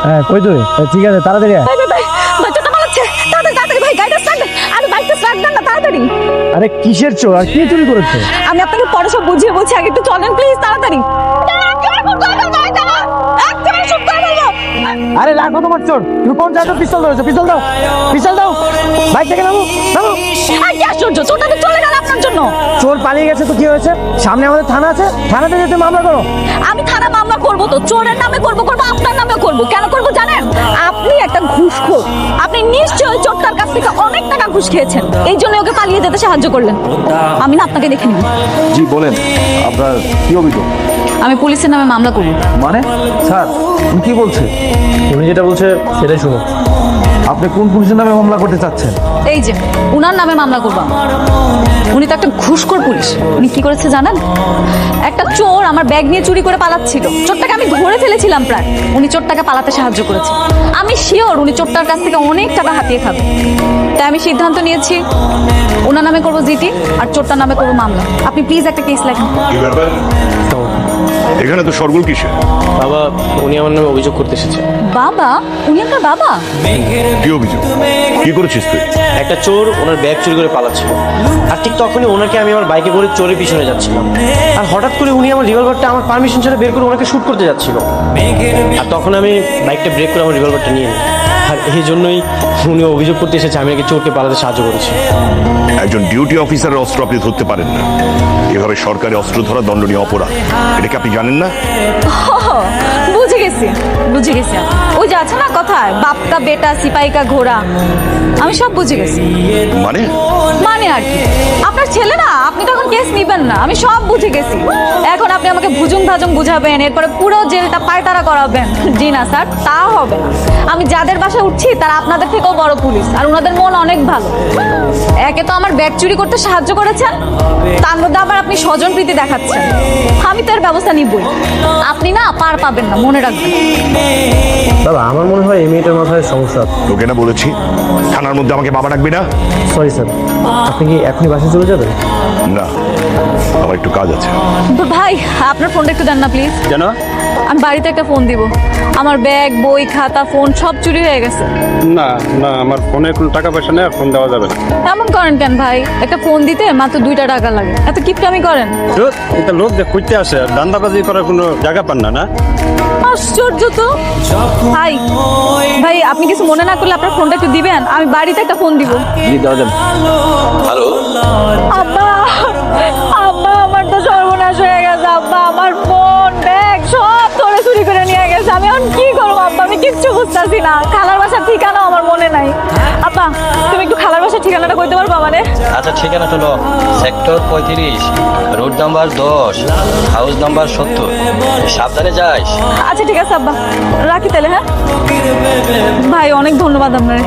হ্যাঁ কই তুই ঠিক আছে তাড়াতাড়ি আয়। ভাই ভাই ভাই বাচ্চাটা পালাচ্ছে, তাড়াতাড়ি তাড়াতাড়ি ভাই গাড়িটা স্টার্ট দেন, আরে বাইকটা স্টার্ট দেন না তাড়াতাড়ি। আরে কিসের চোর আর কি চুরি করেছে? আমি আপনাকে পরে সব বুঝিয়ে বলছি, আগে একটু চলেন প্লিজ তাড়াতাড়ি। আরে রাখো তোমার চোর, তুমি কোন জায়গায় পিস্তল ধরেছো? পিস্তল দাও, পিস্তল দাও, বাইক থেকে নামো নামো। আর কি আশ্চর্য, চোরটা তো চলে গেল আপনার জন্য। চোর পালিয়ে গেছে তো কি হয়েছে? সামনে আমাদের থানা আছে, থানাতে যেতে মামলা করো। আমি থানা মামলা করবো তো, চোরের নামে করবো, আপনার নামে করবো। কেন করবো জানেন? আপনি একটা ঘুষখোর, আপনি নিশ্চয়ই চোরটার কাছ থেকে অনেক টাকা ঘুষ খেয়েছেন, এই জন্য ওকে পালিয়ে যেতে সাহায্য করলেন। আমি না আপনাকে দেখে নিব। জি বলেন, আপনার কি অভিযোগ? আমি পুলিশের নামে মামলা করবো। মানে স্যার উনি কি বলছে? উনি যেটা বলছে সেটাই শুনো। আপনি কোন পুলিশের নামে মামলা করতে চাচ্ছেন? এই যে উনার নামে মামলা করবো। উনি তো একটা ঘুষখোর পুলিশ। উনি কি করেছে জানেন? একটা চোর আমার ব্যাগ নিয়ে চুরি করে পালাচ্ছিল, চোরটাকে আমি ধরে ফেলেছিলাম প্রায়। উনি চোরটাকে পালাতে সাহায্য করেছে। আমি শিওর উনি চোরটার কাছ থেকে অনেক টাকা হাতিয়ে খাবে। তাই আমি সিদ্ধান্ত নিয়েছি ওনার নামে করবো জিটি, আর চোরটার নামে করবো মামলা। আপনি প্লিজ একটা কেস লেখেন। কি ব্যাপার? এখানে তো সরগোল কিসে? বাবা, উনি আমার নামে অভিযোগ করতে এসেছে। বাবা? উনি আপনার বাবা? কি অভিযোগ? কি করেছিস তুই? একটা চোর ওনার ব্যাগ চুরি করে পালাচ্ছিল, আর ঠিক তখনই ওনাকে আমি আমার বাইকে করে চোরের পিছনে যাচ্ছিলাম, আর হঠাৎ করে উনি আমার রিভলভারটা আমার পারমিশন ছাড়া বের করে ওনাকে শুট করতে যাচ্ছিল। আর তখন আমি বাইকটা ব্রেক করে আমার রিভলভারটা নিয়ে নিই, আর এই জন্যই উনি অভিযোগ করতে এসেছে আমি নাকি চোরকে পালাতে সাহায্য করেছি। একজন ডিউটি অফিসারের অস্ত্র আপনি ধরতে পারেন না। এভাবে সরকারি অস্ত্র ধরা দণ্ডনীয় অপরাধ, এটা কি আপনি জানেন না? বুঝে গেছি, বুঝে গেছি। ওই যে আছে না কথায়, বাপ কা বেটা সিপাহি কা ঘোড়া। আমি সব বুঝে গেছি। মানে মানে আর কি, আপনার ছেলে না, আপনি তখন কেস নিবেন না। আমি সব বুঝে গেছি। এখন আপনি আমাকে ভুজুং ভাজুং বুঝাবেন, এরপরে পুরো জেলটা পায়তারা করাবেন। জি না স্যার, তা হবে না। আমি যাদের বাসায় উঠছি তারা আপনাদের থেকেও বড় পুলিশ, আর ওনাদের মন অনেক ভালো। একে তো আমার ব্যাগ চুরি করতে সাহায্য করেছেন, তার মধ্যে আবার আপনি স্বজন প্রীতি দেখাচ্ছেন। আমি তো এর ব্যবস্থা নিবই। আপনি না পার পাবেন না, মনে রাখবেন। বাবা আমার মনে হয় এই মেয়েটার মাথায় সমস্যা। তোকে না বলেছি থানার মধ্যে আমাকে বাবা ডাকবি না? সরি স্যার, আপনি কি এখনই বাসায় চলে যাবেন? না, আমার একটু কাজ আছে। ভাই আপনার ফোনটা একটু দেন না প্লিজ। কেন? আমি বাড়িতে একটা ফোন দিব। আমার ব্যাগ, বই, খাতা, ফোন সব চুরি হয়ে গেছে। না না, আমার ফোনে কোনো টাকা পয়সা নেই, আর ফোন দেওয়া যাবে না। এমন করেন কেন ভাই? একটা ফোন দিতে মাত্র 2টা টাকা লাগে, এত কিপটামি করেন? এটা লোক যে করতে আসে, দান্দাবাজি করার কোনো জায়গা পান না। না আশ্চর্য তো ভাই। ভাই আপনি কিছু মনে না করলে আপনার ফোনটা একটু দিবেন, আমি বাড়িতে একটা ফোন দিব। জি দেওয়া যাবে। হ্যালো, আব্বা, আব্বা আমার তো সর্বনাশ হয়ে গেছে। আব্বা আমার ফোন, ব্যাগ সব ধরে চুরি করে নিয়ে গেছে। আমি এখন কি করবো আব্বা? আমি কিচ্ছু বুঝতেছি না। খালার বাসার ঠিকানা আমার মনে নাই। আব্বা তুমি একটু খালার বাসার ঠিকানাটা কইতে পারবো আমারে? আচ্ছা ঠিকানা হলো sector 35, road number 10, house number 70। সাবধানে যাস। আচ্ছা ঠিক আছে আব্বা, রাখি তাহলে। হ্যাঁ ভাই, অনেক ধন্যবাদ আপনার।